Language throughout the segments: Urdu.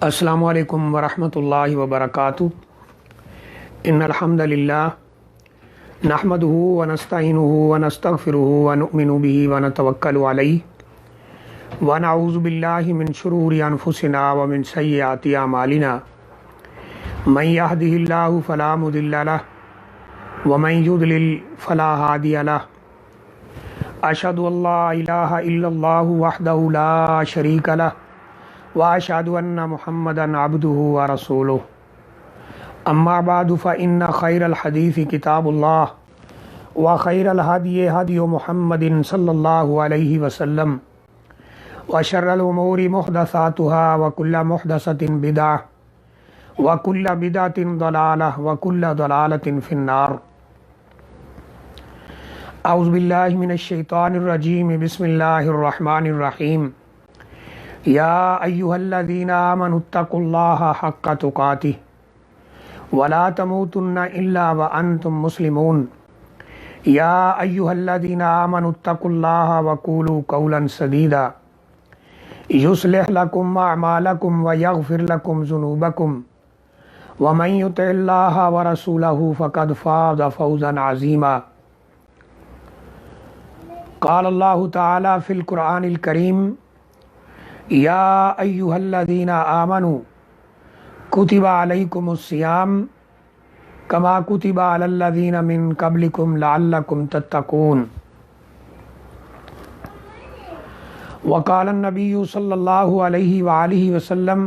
السلام علیکم ورحمۃ اللہ وبرکاتہ۔ ان الحمد للہ نحمدہ ونستعینہ ونستغفرہ ونؤمن بہ ونتوکل علیہ ونعوذ باللہ من شرور انفسنا ومن سیئات اعمالنا من یہدہ اللہ فلا مضل لہ ومن یضلل فلا ہادی لہ۔ اشہد ان لا الہ الا اللہ وحدہ لا شریک لہ واشهد ان محمدا عبده ورسوله اما بعد فان خير الحديث كتاب الله وخير الهدي هدي محمد صلى الله عليه وسلم وشر الامور محدثاتها وكل محدثة بدعة وكل بدعة ضلالة وكل ضلالة في النار۔ اعوذ بالله من الشیطان الرجیم، بسم اللہ الرحمن الرحیم۔ یا ایہا الذین آمنوا اتقوا اللہ حق تقاتہ ولا تموتن الا وانتم مسلمون۔ یا ایہا الذین آمنوا اتقوا اللہ وقولوا قولا سدیدا یصلح لکم اعمالکم ویغفر لکم ذنوبکم ومن یطع اللہ ورسولہ فقد فاز فوزا عظیما۔ قال اللہ تعالی فی القرآن الکریم، یا ایہا الذین آمنوا کتب علیکم الصیام کما کتب علی الذین من قبلکم لعلکم تتقون۔ وقال النبی صلی اللہ علیہ وآلہ وسلم،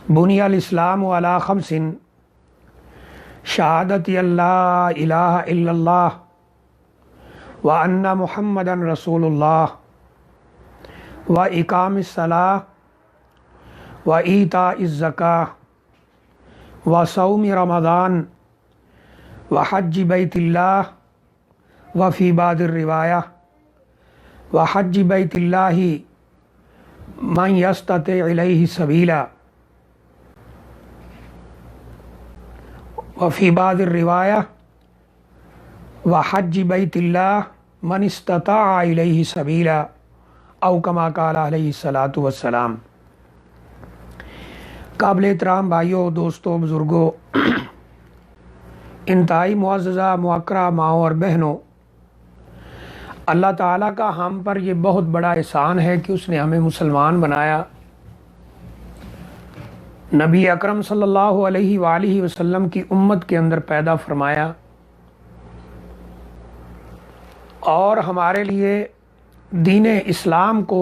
بنی الاسلام علی خمس، شہادت ان لا الہ الا اللہ وان محمدا رسول اللہ وإقام الصلاة وإيتاء الزكاة وصوم رمضان وحج بيت الله وفي بعض الرواية وحج بيت الله من يستطع إليه سبيلا وفي بعض الرواية وحج بيت الله من استطاع إليه سبيلا او کما قال علیہ الصلاۃ والسلام۔ قابل احترام بھائیوں، دوستوں، بزرگوں، انتہائی معززہ موقرہ ماؤں اور بہنوں، اللہ تعالیٰ کا ہم پر یہ بہت بڑا احسان ہے کہ اس نے ہمیں مسلمان بنایا، نبی اکرم صلی اللہ علیہ وآلہ وسلم کی امت کے اندر پیدا فرمایا اور ہمارے لیے دین اسلام کو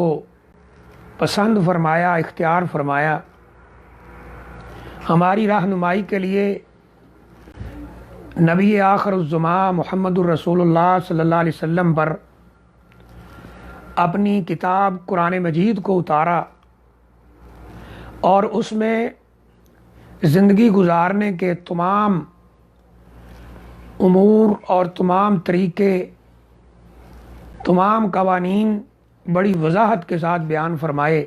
پسند فرمایا، اختیار فرمایا، ہماری رہنمائی کے لیے نبی آخر الزماں محمد الرسول اللہ صلی اللہ علیہ وسلم پر اپنی کتاب قرآن مجید کو اتارا اور اس میں زندگی گزارنے کے تمام امور اور تمام طریقے، تمام قوانین بڑی وضاحت کے ساتھ بیان فرمائے۔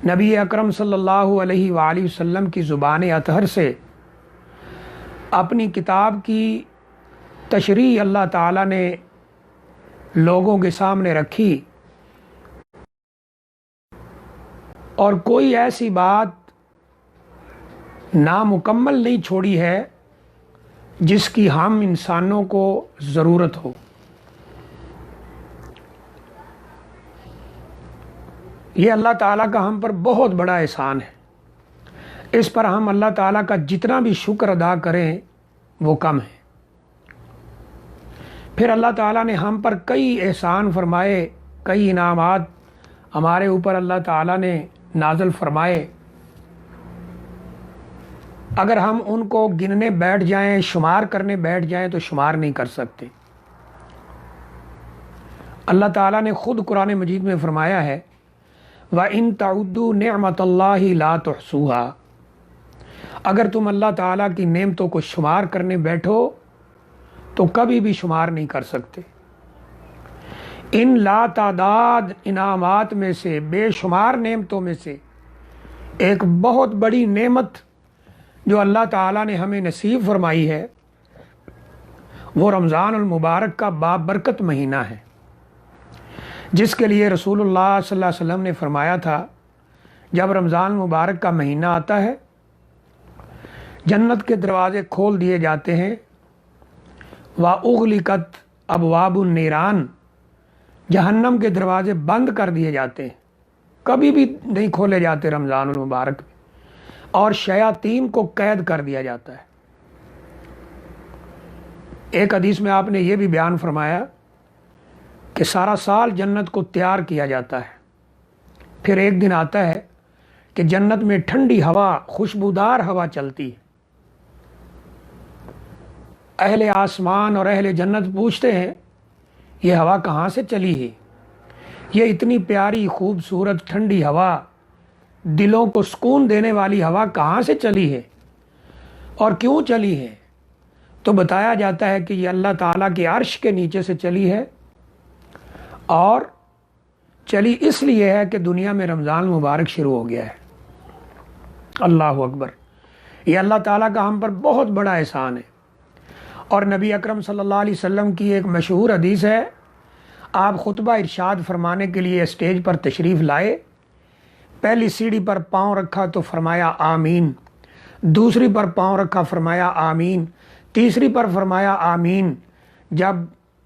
نبی اکرم صلی اللہ علیہ وآلہ وسلم کی زبان اطہر سے اپنی کتاب کی تشریح اللہ تعالیٰ نے لوگوں کے سامنے رکھی اور کوئی ایسی بات نامکمل نہیں چھوڑی ہے جس کی ہم انسانوں کو ضرورت ہو۔ یہ اللہ تعالیٰ کا ہم پر بہت بڑا احسان ہے، اس پر ہم اللہ تعالیٰ کا جتنا بھی شکر ادا کریں وہ کم ہے۔ پھر اللہ تعالیٰ نے ہم پر کئی احسان فرمائے، کئی انعامات ہمارے اوپر اللہ تعالیٰ نے نازل فرمائے، اگر ہم ان کو گننے بیٹھ جائیں، شمار کرنے بیٹھ جائیں تو شمار نہیں کر سکتے۔ اللہ تعالیٰ نے خود قرآن مجید میں فرمایا ہے، وَإِن تَعُدُّوا نِعْمَةَ اللَّهِ لَا تُحْصُوهَا، اگر تم اللہ تعالیٰ کی نعمتوں کو شمار کرنے بیٹھو تو کبھی بھی شمار نہیں کر سکتے۔ ان لا تعداد انعامات میں سے، بے شمار نعمتوں میں سے ایک بہت بڑی نعمت جو اللہ تعالیٰ نے ہمیں نصیب فرمائی ہے وہ رمضان المبارک کا بابرکت مہینہ ہے، جس کے لیے رسول اللہ صلی اللہ علیہ وسلم نے فرمایا تھا جب رمضان مبارک کا مہینہ آتا ہے جنت کے دروازے کھول دیے جاتے ہیں، وَأُغْلِقَتْ أَبْوَابُ النِّيرَانِ، جہنم کے دروازے بند کر دیے جاتے ہیں، کبھی بھی نہیں کھولے جاتے رمضان المبارک میں، اور شیاطین کو قید کر دیا جاتا ہے۔ ایک حدیث میں آپ نے یہ بھی بیان فرمایا کہ سارا سال جنت کو تیار کیا جاتا ہے، پھر ایک دن آتا ہے کہ جنت میں ٹھنڈی ہوا، خوشبودار ہوا چلتی ہے۔ اہل آسمان اور اہل جنت پوچھتے ہیں یہ ہوا کہاں سے چلی ہے؟ یہ اتنی پیاری خوبصورت ٹھنڈی ہوا، دلوں کو سکون دینے والی ہوا کہاں سے چلی ہے اور کیوں چلی ہے؟ تو بتایا جاتا ہے کہ یہ اللہ تعالیٰ کے عرش کے نیچے سے چلی ہے، اور چلی اس لیے ہے کہ دنیا میں رمضان مبارک شروع ہو گیا ہے۔ اللہ اکبر! یہ اللہ تعالیٰ کا ہم پر بہت بڑا احسان ہے۔ اور نبی اکرم صلی اللہ علیہ وسلم کی ایک مشہور حدیث ہے، آپ خطبہ ارشاد فرمانے کے لیے اسٹیج پر تشریف لائے، پہلی سیڑھی پر پاؤں رکھا تو فرمایا آمین، دوسری پر پاؤں رکھا فرمایا آمین، تیسری پر فرمایا آمین۔ جب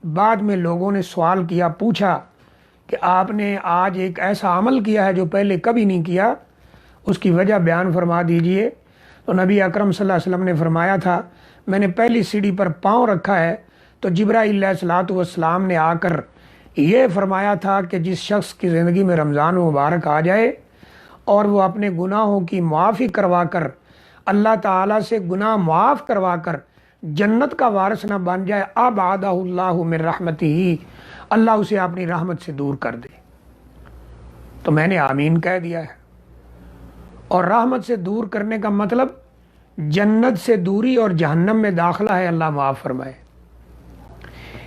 بعد میں لوگوں نے سوال کیا، پوچھا کہ آپ نے آج ایک ایسا عمل کیا ہے جو پہلے کبھی نہیں کیا، اس کی وجہ بیان فرما دیجئے۔ تو نبی اکرم صلی اللہ علیہ وسلم نے فرمایا تھا، میں نے پہلی سیڑھی پر پاؤں رکھا ہے تو جبرائیل علیہ الصلوۃ والسلام نے آ کر یہ فرمایا تھا کہ جس شخص کی زندگی میں رمضان مبارک آ جائے اور وہ اپنے گناہوں کی معافی کروا کر، اللہ تعالیٰ سے گناہ معاف کروا کر جنت کا وارث نہ بن جائے، ابعدہ اللہ من رحمتہ، اللہ اسے اپنی رحمت سے دور کر دے۔ تو میں نے آمین کہہ دیا ہے، اور رحمت سے دور کرنے کا مطلب جنت سے دوری اور جہنم میں داخلہ ہے، اللہ معاف فرمائے۔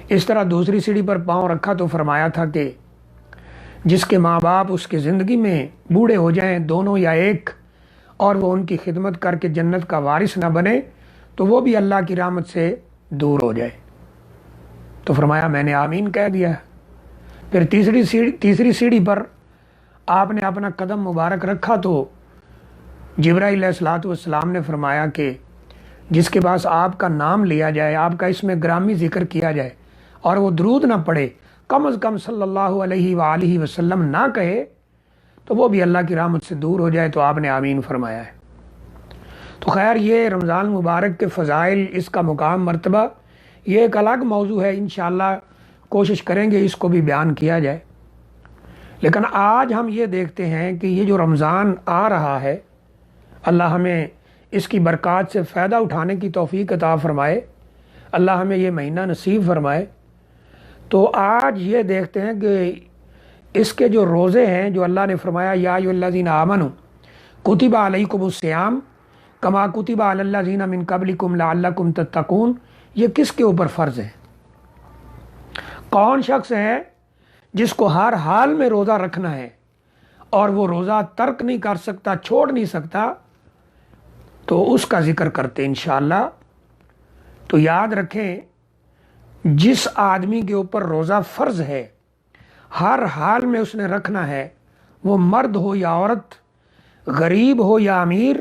اس طرح دوسری سیڑھی پر پاؤں رکھا تو فرمایا تھا کہ جس کے ماں باپ اس کی زندگی میں بوڑھے ہو جائیں، دونوں یا ایک، اور وہ ان کی خدمت کر کے جنت کا وارث نہ بنے تو وہ بھی اللہ کی رحمت سے دور ہو جائے۔ تو فرمایا میں نے آمین کہہ دیا ہے۔ پھر تیسری سیڑھی پر آپ نے اپنا قدم مبارک رکھا تو جبرائیل علیہ الصلوۃ والسلام نے فرمایا کہ جس کے پاس آپ کا نام لیا جائے، آپ کا اس میں گرامی ذکر کیا جائے اور وہ درود نہ پڑھے، کم از کم صلی اللہ علیہ وآلہ وسلم نہ کہے، تو وہ بھی اللہ کی رحمت سے دور ہو جائے۔ تو آپ نے آمین فرمایا ہے۔ تو خیر، یہ رمضان مبارک کے فضائل، اس کا مقام مرتبہ، یہ ایک الگ موضوع ہے، انشاءاللہ کوشش کریں گے اس کو بھی بیان کیا جائے۔ لیکن آج ہم یہ دیکھتے ہیں کہ یہ جو رمضان آ رہا ہے، اللہ ہمیں اس کی برکات سے فائدہ اٹھانے کی توفیق عطا فرمائے، اللہ ہمیں یہ مہینہ نصیب فرمائے۔ تو آج یہ دیکھتے ہیں کہ اس کے جو روزے ہیں، جو اللہ نے فرمایا یا ایھا الذین آمنوا کتب علیکم الصیام کما کتب علی الذین من قبلکم لعلکم تتقون، یہ کس کے اوپر فرض ہے؟ کون شخص ہے جس کو ہر حال میں روزہ رکھنا ہے اور وہ روزہ ترک نہیں کر سکتا، چھوڑ نہیں سکتا؟ تو اس کا ذکر کرتے انشاءاللہ۔ تو یاد رکھیں، جس آدمی کے اوپر روزہ فرض ہے، ہر حال میں اس نے رکھنا ہے، وہ مرد ہو یا عورت، غریب ہو یا امیر،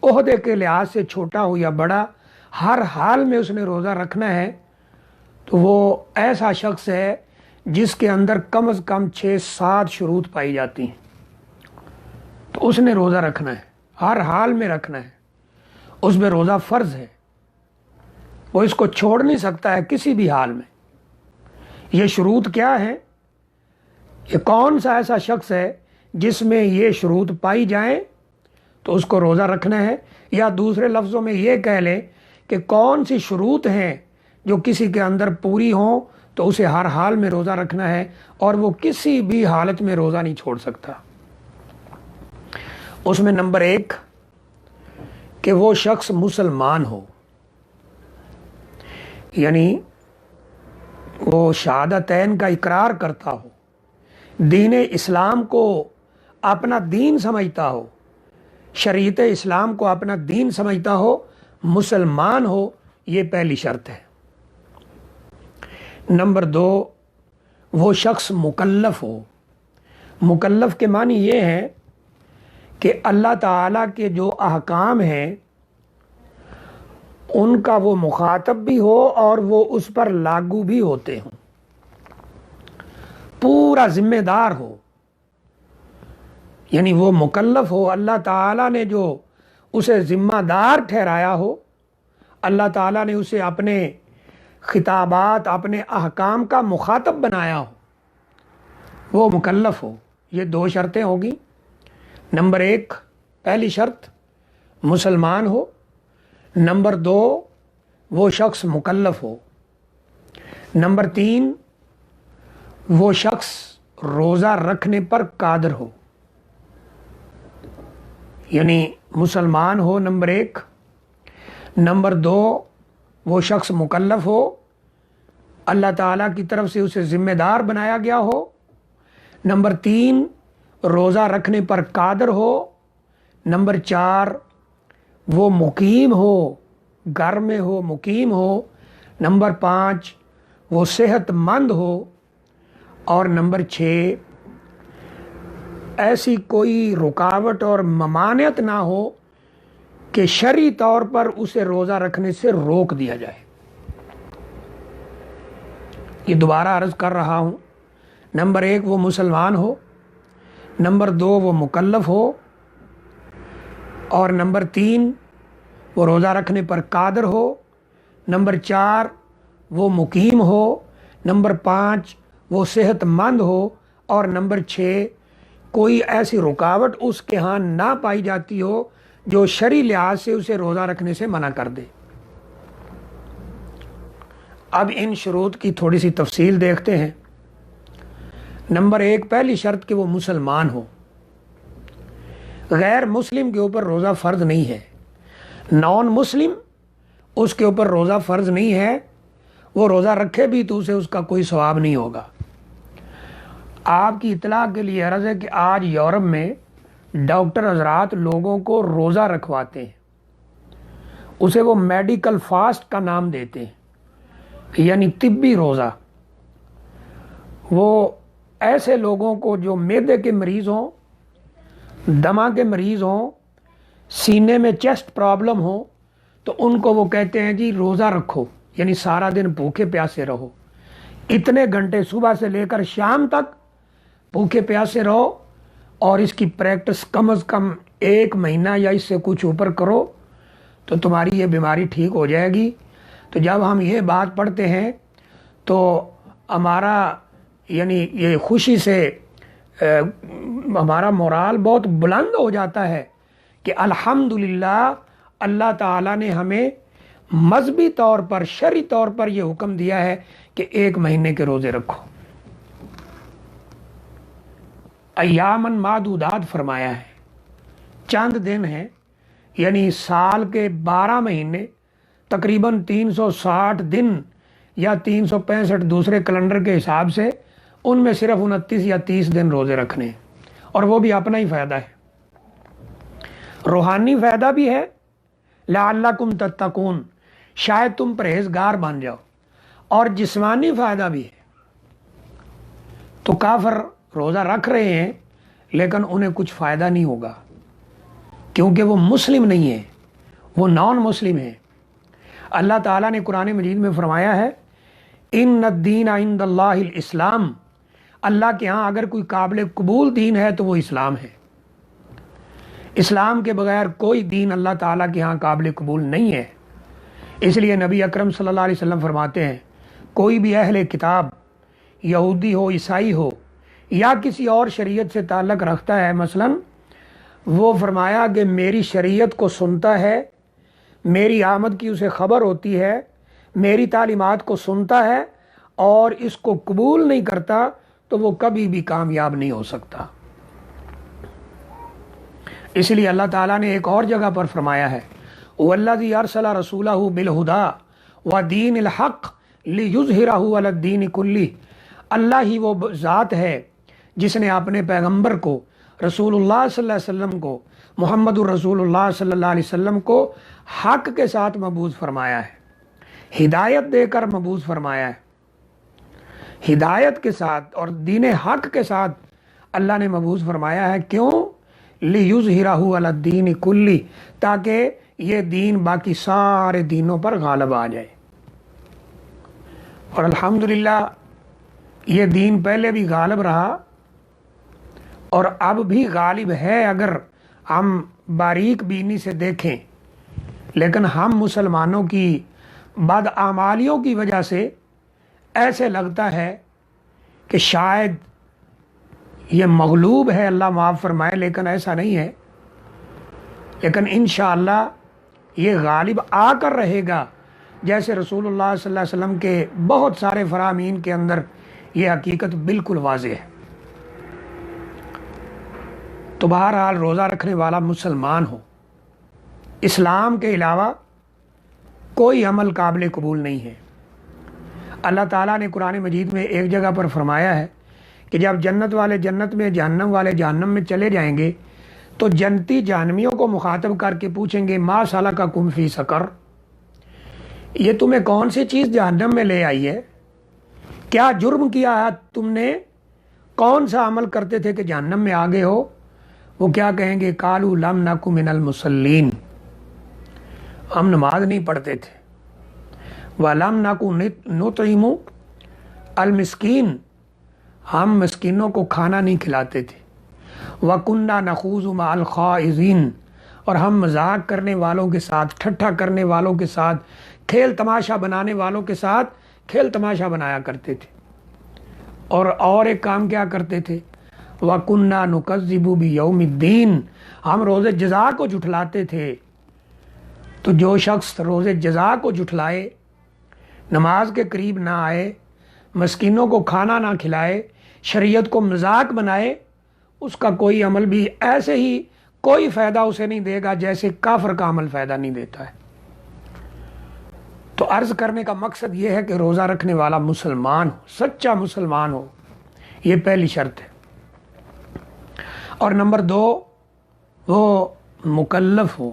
عہدے کے لحاظ سے چھوٹا ہو یا بڑا، ہر حال میں اس نے روزہ رکھنا ہے۔ تو وہ ایسا شخص ہے جس کے اندر کم از کم 6-7 شروط پائی جاتی ہیں، تو اس نے روزہ رکھنا ہے، ہر حال میں رکھنا ہے، اس میں روزہ فرض ہے، وہ اس کو چھوڑ نہیں سکتا ہے کسی بھی حال میں۔ یہ شروط کیا ہے؟ یہ کون سا ایسا شخص ہے جس میں یہ شروط پائی جائیں تو اس کو روزہ رکھنا ہے؟ یا دوسرے لفظوں میں یہ کہہ لیں کہ کون سی شروط ہیں جو کسی کے اندر پوری ہوں تو اسے ہر حال میں روزہ رکھنا ہے، اور وہ کسی بھی حالت میں روزہ نہیں چھوڑ سکتا۔ اس میں نمبر 1 کہ وہ شخص مسلمان ہو، یعنی وہ شہادتین کا اقرار کرتا ہو، دین اسلام کو اپنا دین سمجھتا ہو، شریعت اسلام کو اپنا دین سمجھتا ہو، مسلمان ہو، یہ پہلی شرط ہے۔ نمبر 2، وہ شخص مکلف ہو۔ مکلف کے معنی یہ ہے کہ اللہ تعالیٰ کے جو احکام ہیں ان کا وہ مخاطب بھی ہو اور وہ اس پر لاگو بھی ہوتے ہوں، پورا ذمہ دار ہو، یعنی وہ مکلف ہو، اللہ تعالیٰ نے جو اسے ذمہ دار ٹھہرایا ہو، اللہ تعالیٰ نے اسے اپنے خطابات، اپنے احکام کا مخاطب بنایا ہو، وہ مکلف ہو۔ یہ دو شرطیں ہوگی۔ نمبر ایک، پہلی شرط مسلمان ہو، نمبر دو وہ شخص مکلف ہو، نمبر تین وہ شخص روزہ رکھنے پر قادر ہو، یعنی مسلمان ہو نمبر ایک، نمبر دو وہ شخص مکلف ہو، اللہ تعالیٰ کی طرف سے اسے ذمہ دار بنایا گیا ہو، نمبر تین روزہ رکھنے پر قادر ہو، نمبر چار وہ مقیم ہو، گھر میں ہو، مقیم ہو، نمبر پانچ وہ صحت مند ہو، اور نمبر چھ ایسی کوئی رکاوٹ اور ممانعت نہ ہو کہ شرعی طور پر اسے روزہ رکھنے سے روک دیا جائے۔ یہ دوبارہ عرض کر رہا ہوں، نمبر ایک وہ مسلمان ہو، نمبر دو وہ مکلف ہو، اور نمبر تین وہ روزہ رکھنے پر قادر ہو، نمبر چار وہ مقیم ہو، نمبر پانچ وہ صحت مند ہو، اور نمبر چھ کوئی ایسی رکاوٹ اس کے ہاں نہ پائی جاتی ہو جو شرعی لحاظ سے اسے روزہ رکھنے سے منع کر دے۔ اب ان شروط کی تھوڑی سی تفصیل دیکھتے ہیں۔ نمبر ایک، پہلی شرط کہ وہ مسلمان ہو۔ غیر مسلم کے اوپر روزہ فرض نہیں ہے، نان مسلم اس کے اوپر روزہ فرض نہیں ہے، وہ روزہ رکھے بھی تو اسے اس کا کوئی ثواب نہیں ہوگا۔ آپ کی اطلاع کے لیے عرض ہے کہ آج یورپ میں ڈاکٹر حضرات لوگوں کو روزہ رکھواتے ہیں، اسے وہ میڈیکل فاسٹ کا نام دیتے ہیں، یعنی طبی روزہ۔ وہ ایسے لوگوں کو جو معدے کے مریض ہوں، دمہ کے مریض ہوں، سینے میں چیسٹ پرابلم ہو، تو ان کو وہ کہتے ہیں جی روزہ رکھو، یعنی سارا دن بھوکے پیاسے رہو، اتنے گھنٹے صبح سے لے کر شام تک بھوکے پیاسے رہو، اور اس کی پریکٹس کم از کم 1 مہینہ یا اس سے کچھ اوپر کرو تو تمہاری یہ بیماری ٹھیک ہو جائے گی۔ تو جب ہم یہ بات پڑھتے ہیں تو ہمارا یعنی یہ خوشی سے ہمارا مورال بہت بلند ہو جاتا ہے کہ الحمدللہ اللہ تعالیٰ نے ہمیں مذہبی طور پر، شرعی طور پر یہ حکم دیا ہے کہ 1 مہینے کے روزے رکھو، ایامن معدودات فرمایا ہے، چند دن ہیں، یعنی سال کے 12 مہینے تقریباً 360 دن یا 365 دوسرے کیلنڈر کے حساب سے، ان میں صرف 29 یا 30 دن روزے رکھنے ہیں، اور وہ بھی اپنا ہی فائدہ ہے، روحانی فائدہ بھی ہے، لعلکم تتقون، شاید تم پرہیزگار بن جاؤ، اور جسمانی فائدہ بھی ہے۔ تو کافر روزہ رکھ رہے ہیں لیکن انہیں کچھ فائدہ نہیں ہوگا، کیونکہ وہ مسلم نہیں ہے، وہ نان مسلم ہے۔ اللہ تعالیٰ نے قرآن مجید میں فرمایا ہے ان الدین عند اللہ الاسلام، اللہ کے ہاں اگر کوئی قابل قبول دین ہے تو وہ اسلام ہے۔ اسلام کے بغیر کوئی دین اللہ تعالیٰ کے ہاں قابل قبول نہیں ہے۔ اس لیے نبی اکرم صلی اللہ علیہ وسلم فرماتے ہیں کوئی بھی اہل کتاب، یہودی ہو، عیسائی ہو، یا کسی اور شریعت سے تعلق رکھتا ہے، مثلا وہ فرمایا کہ میری شریعت کو سنتا ہے، میری آمد کی اسے خبر ہوتی ہے، میری تعلیمات کو سنتا ہے اور اس کو قبول نہیں کرتا تو وہ کبھی بھی کامیاب نہیں ہو سکتا۔ اس لیے اللہ تعالیٰ نے ایک اور جگہ پر فرمایا ہے وَالَّذِي أَرْسَلَ رَسُولَهُ بِالْهُدَىٰ وَدِينِ الْحَقِّ لِيُظْهِرَهُ عَلَى الدِّينِ كُلِّهِ، اللہ ہی وہ ذات ہے جس نے اپنے پیغمبر کو، رسول اللہ صلی اللہ علیہ وسلم کو، محمد الرسول اللہ صلی اللہ علیہ وسلم کو حق کے ساتھ مبعوث فرمایا ہے، ہدایت دے کر مبعوث فرمایا ہے، ہدایت کے ساتھ اور دین حق کے ساتھ اللہ نے مبعوث فرمایا ہے۔ کیوں؟ لِیُظْہِرَہُ عَلَى الدِّینِ کُلِّ، تاکہ یہ دین باقی سارے دینوں پر غالب آ جائے۔ اور الحمدللہ یہ دین پہلے بھی غالب رہا اور اب بھی غالب ہے اگر ہم باریک بینی سے دیکھیں، لیکن ہم مسلمانوں کی بدعمالیوں کی وجہ سے ایسے لگتا ہے کہ شاید یہ مغلوب ہے، اللہ معاف فرمائے، لیکن ایسا نہیں ہے۔ لیکن انشاءاللہ یہ غالب آ کر رہے گا، جیسے رسول اللہ صلی اللہ علیہ وسلم کے بہت سارے فرامین کے اندر یہ حقیقت بالکل واضح ہے۔ تو بہرحال روزہ رکھنے والا مسلمان ہو، اسلام کے علاوہ کوئی عمل قابل قبول نہیں ہے۔ اللہ تعالیٰ نے قرآن مجید میں ایک جگہ پر فرمایا ہے کہ جب جنت والے جنت میں، جہنم والے جہنم میں چلے جائیں گے تو جنتی جہنمیوں کو مخاطب کر کے پوچھیں گے ما سلککم فی سقر، یہ تمہیں کون سی چیز جہنم میں لے آئی ہے؟ کیا جرم کیا ہے تم نے؟ کون سا عمل کرتے تھے کہ جہنم میں آ گئے ہو؟ وہ کیا کہیں گے؟ قالوا لم نک من المصلین، ہم نماز نہیں پڑھتے تھے، وَلَمْ نَكُ نُطْعِمُ الْمِسْكِينَ، ہم مسکینوں کو کھانا نہیں کھلاتے تھے، وَكُنَّا نَخُوضُ مَعَ الْخَائِضِينَ، اور ہم مذاق کرنے والوں کے ساتھ، ٹھٹھا کرنے والوں کے ساتھ، کھیل تماشا بنانے والوں کے ساتھ کھیل تماشا بنایا کرتے تھے۔ اور ایک کام کیا کرتے تھے؟ وَكُنَّا نُكَذِّبُ بِيَوْمِ الدِّينِ، ہم روز جزا کو جھٹلاتے تھے۔ تو جو شخص روز جزا کو جھٹلائے، نماز کے قریب نہ آئے، مسکینوں کو کھانا نہ کھلائے، شریعت کو مذاق بنائے، اس کا کوئی عمل بھی ایسے ہی کوئی فائدہ اسے نہیں دے گا جیسے کافر کا عمل فائدہ نہیں دیتا ہے۔ تو عرض کرنے کا مقصد یہ ہے کہ روزہ رکھنے والا مسلمان ہو، سچا مسلمان ہو، یہ پہلی شرط ہے۔ اور نمبر 2، وہ مکلف ہو۔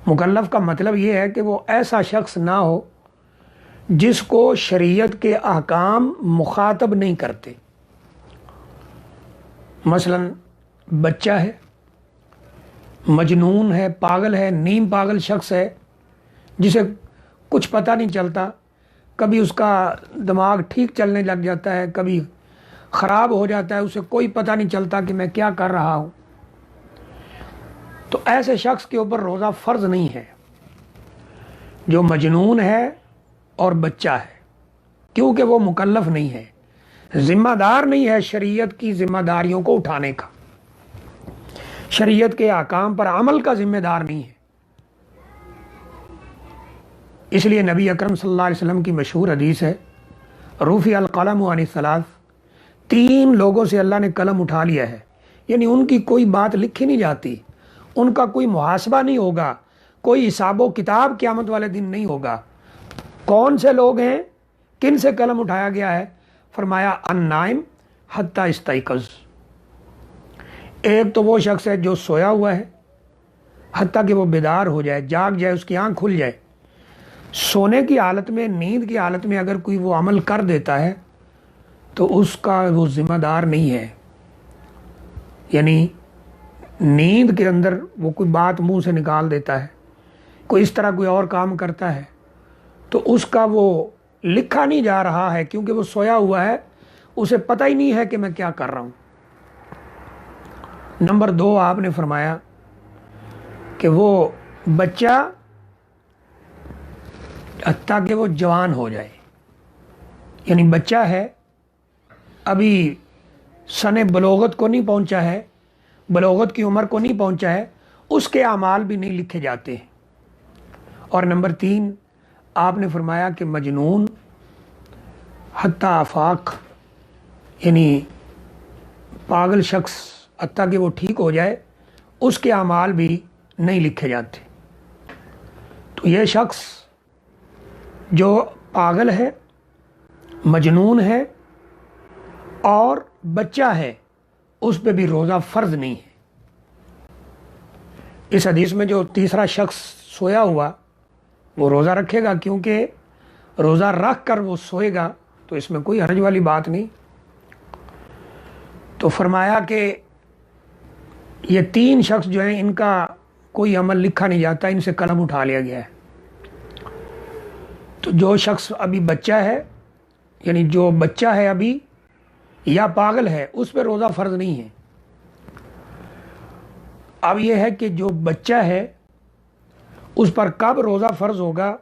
مکلف کا مطلب یہ ہے کہ وہ ایسا شخص نہ ہو جس کو شریعت کے احکام مخاطب نہیں کرتے۔ مثلا بچہ ہے، مجنون ہے، پاگل ہے، نیم پاگل شخص ہے، جسے کچھ پتہ نہیں چلتا، کبھی اس کا دماغ ٹھیک چلنے لگ جاتا ہے، کبھی خراب ہو جاتا ہے، اسے کوئی پتہ نہیں چلتا کہ میں کیا کر رہا ہوں۔ تو ایسے شخص کے اوپر روزہ فرض نہیں ہے، جو مجنون ہے اور بچہ ہے، کیونکہ وہ مکلف نہیں ہے، ذمہ دار نہیں ہے شریعت کی ذمہ داریوں کو اٹھانے کا، شریعت کے احکام پر عمل کا ذمہ دار نہیں ہے۔ اس لیے نبی اکرم صلی اللہ علیہ وسلم کی مشہور حدیث ہے، رفع القلم عن الثلاث، 3 لوگوں سے اللہ نے قلم اٹھا لیا ہے، یعنی ان کی کوئی بات لکھی نہیں جاتی، ان کا کوئی محاسبہ نہیں ہوگا، کوئی حساب و کتاب قیامت والے دن نہیں ہوگا۔ کون سے لوگ ہیں؟ کن سے قلم اٹھایا گیا ہے؟ فرمایا النائم حتی استیقظ، ایک تو وہ شخص ہے جو سویا ہوا ہے حتیٰ کہ وہ بیدار ہو جائے، جاگ جائے، اس کی آنکھ کھل جائے۔ سونے کی حالت میں، نیند کی حالت میں اگر کوئی وہ عمل کر دیتا ہے تو اس کا وہ ذمہ دار نہیں ہے، یعنی نیند کے اندر وہ کوئی بات منہ سے نکال دیتا ہے، کوئی اس طرح کوئی اور کام کرتا ہے، تو اس کا وہ لکھا نہیں جا رہا ہے، کیونکہ وہ سویا ہوا ہے، اسے پتہ ہی نہیں ہے کہ میں کیا کر رہا ہوں۔ نمبر 2، آپ نے فرمایا کہ وہ بچہ حتیٰ کہ وہ جوان ہو جائے، یعنی بچہ ہے، ابھی سن بلوغت کو نہیں پہنچا ہے، بلوغت کی عمر کو نہیں پہنچا ہے، اس کے اعمال بھی نہیں لکھے جاتے ہیں۔ اور نمبر 3، آپ نے فرمایا کہ مجنون حتیٰ آفاق، یعنی پاگل شخص حتیٰ کہ وہ ٹھیک ہو جائے، اس کے اعمال بھی نہیں لکھے جاتے۔ تو یہ شخص جو پاگل ہے، مجنون ہے اور بچہ ہے، اس پہ بھی روزہ فرض نہیں ہے۔ اس حدیث میں جو تیسرا شخص سویا ہوا وہ روزہ رکھے گا، کیونکہ روزہ رکھ کر وہ سوئے گا، تو اس میں کوئی حرج والی بات نہیں۔ تو فرمایا کہ یہ 3 شخص جو ہیں ان کا کوئی عمل لکھا نہیں جاتا، ان سے قلم اٹھا لیا گیا ہے۔ تو جو شخص ابھی بچہ ہے، یعنی جو بچہ ہے ابھی یا پاگل ہے، اس پہ روزہ فرض نہیں ہے۔ اب یہ ہے کہ جو بچہ ہے اس پر کب روزہ فرض ہوگا،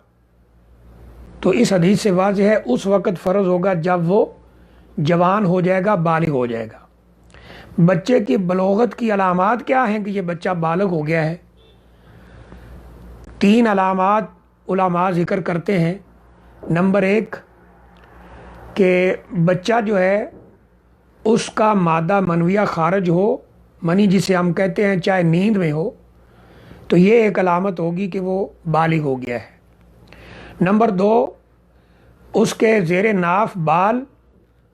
تو اس حدیث سے واضح ہے اس وقت فرض ہوگا جب وہ جوان ہو جائے گا، بالغ ہو جائے گا۔ بچے کی بلوغت کی علامات کیا ہیں کہ یہ بچہ بالغ ہو گیا ہے؟ 3 علامات علماء ذکر کرتے ہیں۔ نمبر 1 کہ بچہ جو ہے اس کا مادہ منویہ خارج ہو، منی جسے ہم کہتے ہیں، چاہے نیند میں ہو، تو یہ ایک علامت ہوگی کہ وہ بالغ ہو گیا ہے۔ نمبر 2 اس کے زیر ناف بال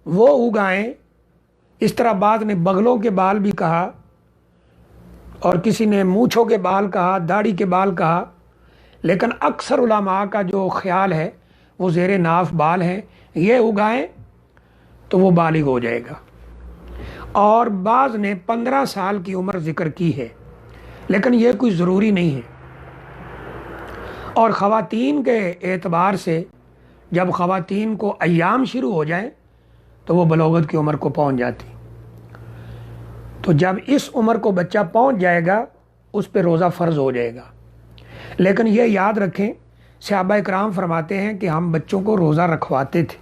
وہ اگائیں، اس طرح بعض نے بغلوں کے بال بھی کہا اور کسی نے مونچھوں کے بال کہا، داڑھی کے بال کہا، لیکن اکثر علماء کا جو خیال ہے وہ زیر ناف بال ہیں، یہ اگائیں تو وہ بالغ ہو جائے گا۔ اور بعض نے 15 سال کی عمر ذکر کی ہے، لیکن یہ کوئی ضروری نہیں ہے۔ اور خواتین کے اعتبار سے جب خواتین کو ایام شروع ہو جائیں تو وہ بلوغت کی عمر کو پہنچ جاتی، تو جب اس عمر کو بچہ پہنچ جائے گا اس پہ روزہ فرض ہو جائے گا۔ لیکن یہ یاد رکھیں، صحابہ اکرام فرماتے ہیں کہ ہم بچوں کو روزہ رکھواتے تھے۔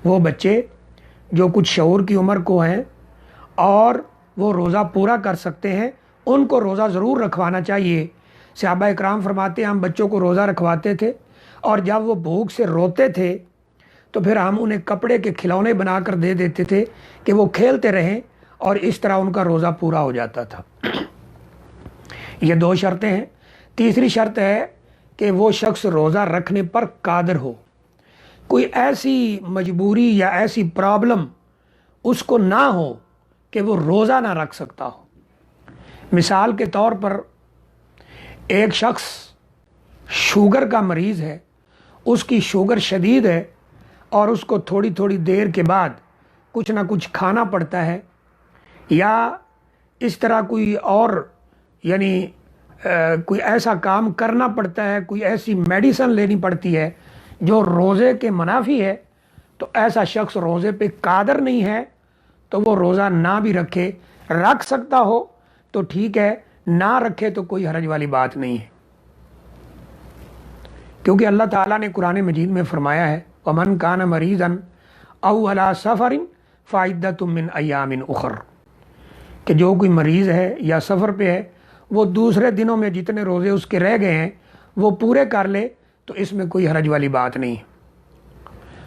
وہ بچے جو کچھ شعور کی عمر کو ہیں اور وہ روزہ پورا کر سکتے ہیں، ان کو روزہ ضرور رکھوانا چاہیے۔ صحابہ اکرام فرماتے ہیں ہم بچوں کو روزہ رکھواتے تھے، اور جب وہ بھوک سے روتے تھے تو پھر ہم انہیں کپڑے کے کھلونے بنا کر دے دیتے تھے کہ وہ کھیلتے رہیں، اور اس طرح ان کا روزہ پورا ہو جاتا تھا۔ یہ 2 شرطیں ہیں۔ تیسری شرط ہے کہ وہ شخص روزہ رکھنے پر قادر ہو، کوئی ایسی مجبوری یا ایسی پرابلم اس کو نہ ہو کہ وہ روزہ نہ رکھ سکتا ہو۔ مثال کے طور پر ایک شخص شوگر کا مریض ہے، اس کی شوگر شدید ہے اور اس کو تھوڑی تھوڑی دیر کے بعد کچھ نہ کچھ کھانا پڑتا ہے، یا اس طرح کوئی اور یعنی کوئی ایسا کام کرنا پڑتا ہے، کوئی ایسی میڈیسن لینی پڑتی ہے جو روزے کے منافی ہے، تو ایسا شخص روزے پہ قادر نہیں ہے تو وہ روزہ نہ بھی رکھے۔ رکھ سکتا ہو تو ٹھیک ہے، نہ رکھے تو کوئی حرج والی بات نہیں ہے، کیونکہ اللہ تعالیٰ نے قرآن مجید میں فرمایا ہے وَمَنْ كَانَ مَرِيضًا أَوْ عَلَىٰ سَفَرٍ فَعِدَّةٌ مِّنْ أَيَّامٍ أُخَرَ، کہ جو کوئی مریض ہے یا سفر پہ ہے وہ دوسرے دنوں میں جتنے روزے اس کے رہ گئے ہیں وہ پورے کر لے، تو اس میں کوئی حرج والی بات نہیں ہے۔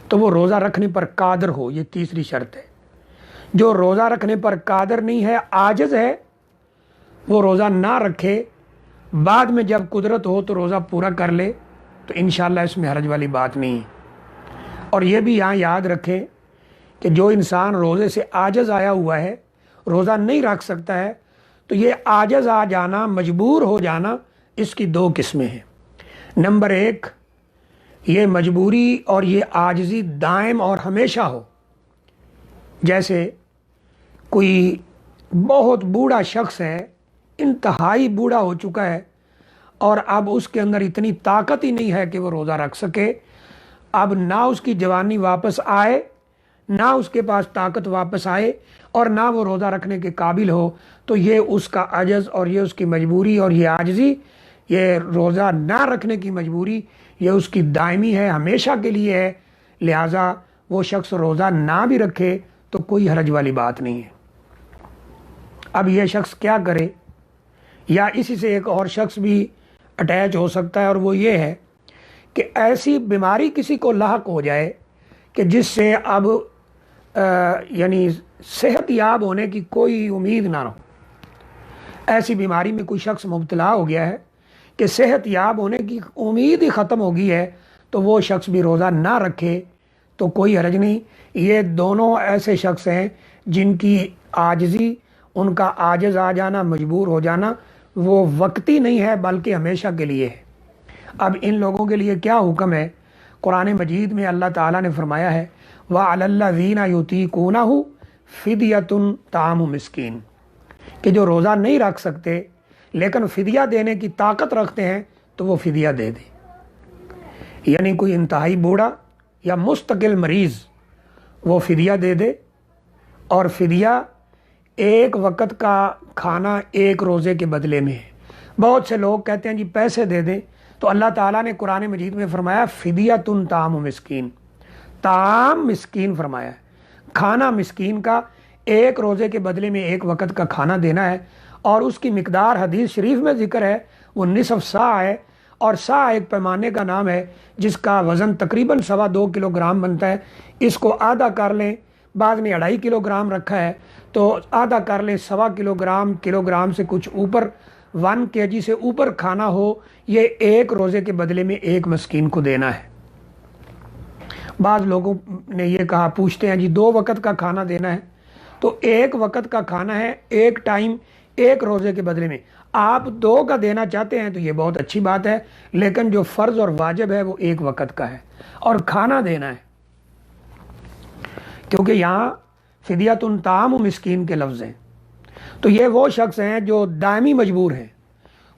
تو وہ روزہ رکھنے پر قادر ہو، یہ تیسری شرط ہے۔ جو روزہ رکھنے پر قادر نہیں ہے، عاجز ہے، وہ روزہ نہ رکھے، بعد میں جب قدرت ہو تو روزہ پورا کر لے، تو انشاءاللہ اس میں حرج والی بات نہیں ہے۔ اور یہ بھی یہاں یاد رکھیں کہ جو انسان روزے سے عاجز آیا ہوا ہے، روزہ نہیں رکھ سکتا ہے، تو یہ عاجز آ جانا، مجبور ہو جانا، اس کی 2 قسمیں ہیں۔ نمبر 1 یہ مجبوری اور یہ عاجزی دائم اور ہمیشہ ہو، جیسے کوئی بہت بوڑھا شخص ہے، انتہائی بوڑھا ہو چکا ہے، اور اب اس کے اندر اتنی طاقت ہی نہیں ہے کہ وہ روزہ رکھ سکے، اب نہ اس کی جوانی واپس آئے، نہ اس کے پاس طاقت واپس آئے، اور نہ وہ روزہ رکھنے کے قابل ہو، تو یہ اس کا عجز اور یہ اس کی مجبوری اور یہ عاجزی، یہ روزہ نہ رکھنے کی مجبوری، یہ اس کی دائمی ہے، ہمیشہ کے لیے ہے، لہٰذا وہ شخص روزہ نہ بھی رکھے تو کوئی حرج والی بات نہیں ہے۔ اب یہ شخص کیا کرے؟ یا اسی سے ایک اور شخص بھی اٹیچ ہو سکتا ہے، اور وہ یہ ہے کہ ایسی بیماری کسی کو لاحق ہو جائے کہ جس سے اب یعنی صحت یاب ہونے کی کوئی امید نہ ہو۔ ایسی بیماری میں کوئی شخص مبتلا ہو گیا ہے کہ صحت یاب ہونے کی امید ہی ختم ہو گئی ہے، تو وہ شخص بھی روزہ نہ رکھے تو کوئی حرج نہیں۔ یہ دونوں ایسے شخص ہیں جن کی عاجزی، ان کا عاجز آ جانا، مجبور ہو جانا، وہ وقتی نہیں ہے بلکہ ہمیشہ کے لیے ہے۔ اب ان لوگوں کے لیے کیا حکم ہے؟ قرآن مجید میں اللہ تعالیٰ نے فرمایا ہے وَعَلَى الَّذِينَ يُطِيقُونَهُ فِدْيَةٌ طَعَامُ مِسْكِين، کہ جو روزہ نہیں رکھ سکتے لیکن فدیہ دینے کی طاقت رکھتے ہیں تو وہ فدیہ دے دیں. یعنی کوئی انتہائی بوڑھا یا مستقل مریض وہ فدیہ دے دے، اور فدیہ ایک وقت کا کھانا ایک روزے کے بدلے میں ہے. بہت سے لوگ کہتے ہیں جی پیسے دے دیں، تو اللہ تعالیٰ نے قرآن مجید میں فرمایا فدیۃ طعام مسکین، طعام مسکین فرمایا ہے، کھانا مسکین کا ایک روزے کے بدلے میں ایک وقت کا کھانا دینا ہے. اور اس کی مقدار حدیث شریف میں ذکر ہے، وہ نصف سا ہے، اور سا ایک پیمانے کا نام ہے جس کا وزن تقریباً 2.25 کلو گرام بنتا ہے. اس کو آدھا کر لیں، بعد میں 2.5 کلو گرام رکھا ہے تو آدھا کر لیں، 1.25 کلو گرام سے کچھ اوپر، 1 kg سے اوپر کھانا ہو، یہ ایک روزے کے بدلے میں ایک مسکین کو دینا ہے. بعض لوگوں نے یہ کہا، پوچھتے ہیں جی 2 وقت کا کھانا دینا ہے، تو ایک وقت کا کھانا ہے ایک ٹائم ایک روزے کے بدلے میں. آپ 2 کا دینا چاہتے ہیں تو یہ بہت اچھی بات ہے، لیکن جو فرض اور واجب ہے وہ ایک وقت کا ہے اور کھانا دینا ہے. کیونکہ یہاں فدیۃ طعام مسکین کے لفظ ہیں. تو یہ وہ شخص ہیں جو دائمی مجبور ہیں.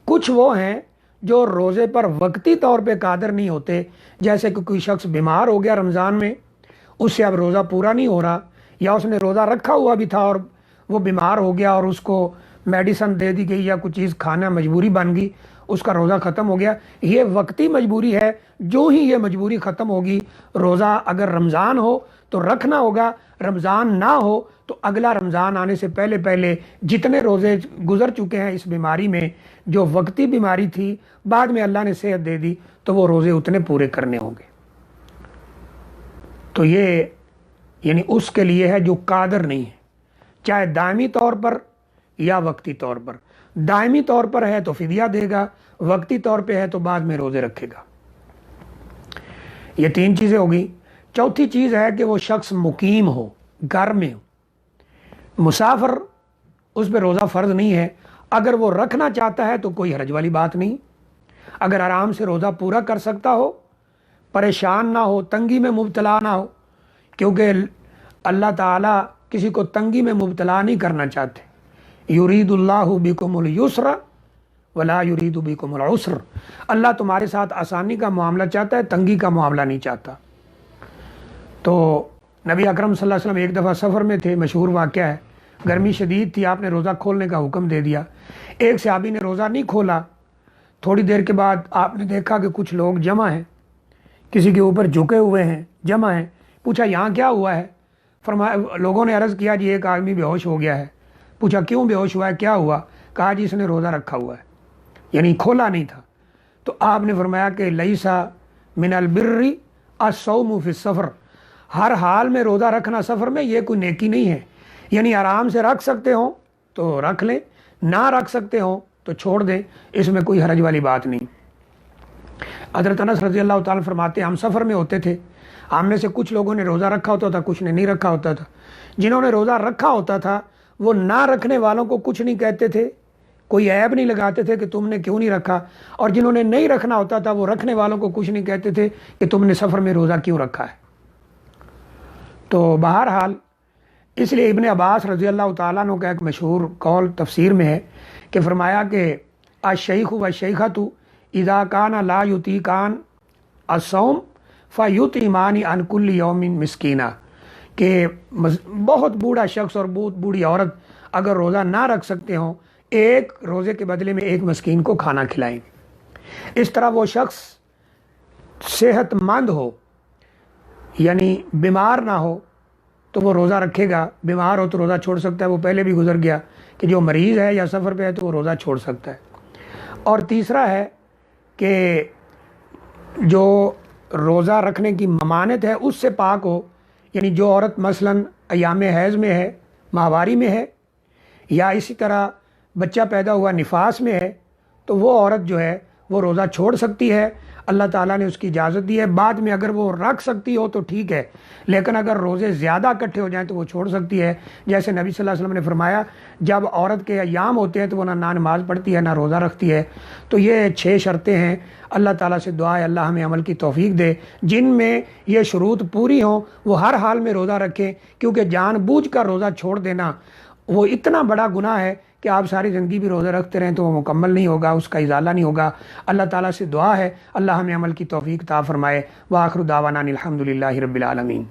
کچھ وہ ہیں جو روزے پر وقتی طور پہ قادر نہیں ہوتے، جیسے کہ کوئی شخص بیمار ہو گیا رمضان میں، اس سے اب روزہ پورا نہیں ہو رہا، یا اس نے روزہ رکھا ہوا بھی تھا اور وہ بیمار ہو گیا اور اس کو میڈیسن دے دی گئی یا کچھ چیز کھانا مجبوری بن گئی، اس کا روزہ ختم ہو گیا. یہ وقتی مجبوری ہے. جو ہی یہ مجبوری ختم ہوگی، روزہ اگر رمضان ہو تو رکھنا ہوگا، رمضان نہ ہو تو اگلا رمضان آنے سے پہلے پہلے جتنے روزے گزر چکے ہیں اس بیماری میں، جو وقتی بیماری تھی بعد میں اللہ نے صحت دے دی، تو وہ روزے اتنے پورے کرنے ہوں گے. تو یہ یعنی اس کے لیے ہے جو قادر نہیں ہے، چاہے دائمی طور پر یا وقتی طور پر. دائمی طور پر ہے تو فدیہ دے گا، وقتی طور پہ ہے تو بعد میں روزے رکھے گا. یہ 3 چیزیں ہوگی. چوتھی چیز ہے کہ وہ شخص مقیم ہو، گھر میں ہو، مسافر، اس پہ روزہ فرض نہیں ہے. اگر وہ رکھنا چاہتا ہے تو کوئی حرج والی بات نہیں. اگر آرام سے روزہ پورا کر سکتا ہو، پریشان نہ ہو، تنگی میں مبتلا نہ ہو، کیونکہ اللہ تعالیٰ کسی کو تنگی میں مبتلا نہیں کرنا چاہتے. یرید اللہ بکم اليسر ولا یرید بکم العسر. اللہ تمہارے ساتھ آسانی کا معاملہ چاہتا ہے، تنگی کا معاملہ نہیں چاہتا. تو نبی اکرم صلی اللہ علیہ وسلم ایک دفعہ سفر میں تھے، مشہور واقعہ ہے. گرمی شدید تھی، آپ نے روزہ کھولنے کا حکم دے دیا. ایک صحابی نے روزہ نہیں کھولا. تھوڑی دیر کے بعد آپ نے دیکھا کہ کچھ لوگ جمع ہیں، کسی کے اوپر جھکے ہوئے ہیں، جمع ہیں. پوچھا یہاں کیا ہوا ہے؟ فرمایا، لوگوں نے عرض کیا جی ایک آدمی بے ہوش ہو گیا ہے. پوچھا کیوں بے ہوش ہوا ہے، کیا ہوا؟ کہا جی اس نے روزہ رکھا ہوا ہے، یعنی کھولا نہیں تھا. تو آپ نے فرمایا کہ لیسا من البر الصوم فی السفر. ہر حال میں روزہ رکھنا سفر میں یہ کوئی نیکی نہیں ہے. یعنی آرام سے رکھ سکتے ہوں تو رکھ لیں، نہ رکھ سکتے ہوں تو چھوڑ دیں، اس میں کوئی حرج والی بات نہیں. حضرت انس رضی اللہ تعالیٰ فرماتے ہیں ہم سفر میں ہوتے تھے، ہم میں سے کچھ لوگوں نے روزہ رکھا ہوتا تھا، کچھ نے نہیں رکھا ہوتا تھا. جنہوں نے روزہ رکھا ہوتا تھا وہ نہ رکھنے والوں کو کچھ نہیں کہتے تھے، کوئی عیب نہیں لگاتے تھے کہ تم نے کیوں نہیں رکھا. اور جنہوں نے نہیں رکھنا ہوتا تھا وہ رکھنے والوں کو کچھ نہیں کہتے تھے کہ تم نے سفر میں روزہ کیوں رکھا ہے. تو بہرحال اس لیے ابن عباس رضی اللہ تعالیٰ عنہ کا ایک مشہور قول تفسیر میں ہے کہ فرمایا کہ الشیخ والشیخۃ اذا کان لا یطیقان الصوم فیطعمان عن کل یوم مسکینا. کہ بہت بوڑھا شخص اور بہت بوڑھی عورت اگر روزہ نہ رکھ سکتے ہوں، ایک روزے کے بدلے میں ایک مسکین کو کھانا کھلائیں. اس طرح وہ شخص صحت مند ہو، یعنی بیمار نہ ہو تو وہ روزہ رکھے گا. بیمار ہو تو روزہ چھوڑ سکتا ہے، وہ پہلے بھی گزر گیا کہ جو مریض ہے یا سفر پہ ہے تو وہ روزہ چھوڑ سکتا ہے. اور تیسرا ہے کہ جو روزہ رکھنے کی ممانعت ہے اس سے پاک ہو. یعنی جو عورت مثلاً ایام حیض میں ہے، ماہواری میں ہے، یا اسی طرح بچہ پیدا ہوا نفاس میں ہے، تو وہ عورت جو ہے وہ روزہ چھوڑ سکتی ہے. اللہ تعالیٰ نے اس کی اجازت دی ہے. بعد میں اگر وہ رکھ سکتی ہو تو ٹھیک ہے، لیکن اگر روزے زیادہ اکٹھے ہو جائیں تو وہ چھوڑ سکتی ہے. جیسے نبی صلی اللہ علیہ وسلم نے فرمایا جب عورت کے ایام ہوتے ہیں تو وہ نہ نماز پڑھتی ہے نہ روزہ رکھتی ہے. تو یہ 6 شرطیں ہیں. اللہ تعالیٰ سے دعا ہے اللہ ہمیں عمل کی توفیق دے. جن میں یہ شروط پوری ہوں وہ ہر حال میں روزہ رکھیں، کیونکہ جان بوجھ کر روزہ چھوڑ دینا وہ اتنا بڑا گناہ ہے کہ آپ ساری زندگی بھی روزہ رکھتے رہیں تو وہ مکمل نہیں ہوگا، اس کا ازالہ نہیں ہوگا۔ اللہ تعالیٰ سے دعا ہے اللہ ہمیں عمل کی توفیق عطا فرمائے۔ وآخر دعوانا الحمد للہ رب العالمین۔